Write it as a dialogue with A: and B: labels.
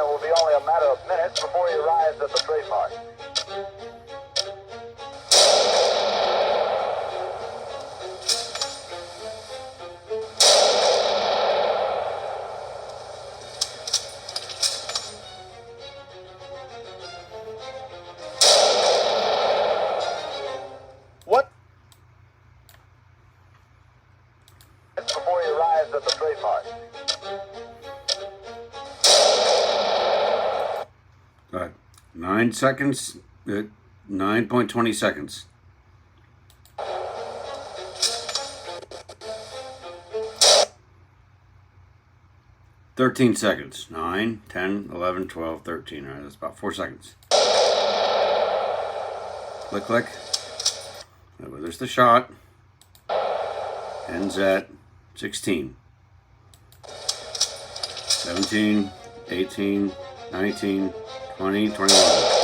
A: it will be only a matter of minutes before he arrives at the trademark.
B: What?
A: Before he arrives at the trademark.
C: Go ahead. 9 seconds. 9.20 seconds. "13 seconds. 9, 10, 11, 12, 13. All right, that's about 4 seconds. Click, click. There's the shot. Ends at 16. 17, 18, 19, 20, 21.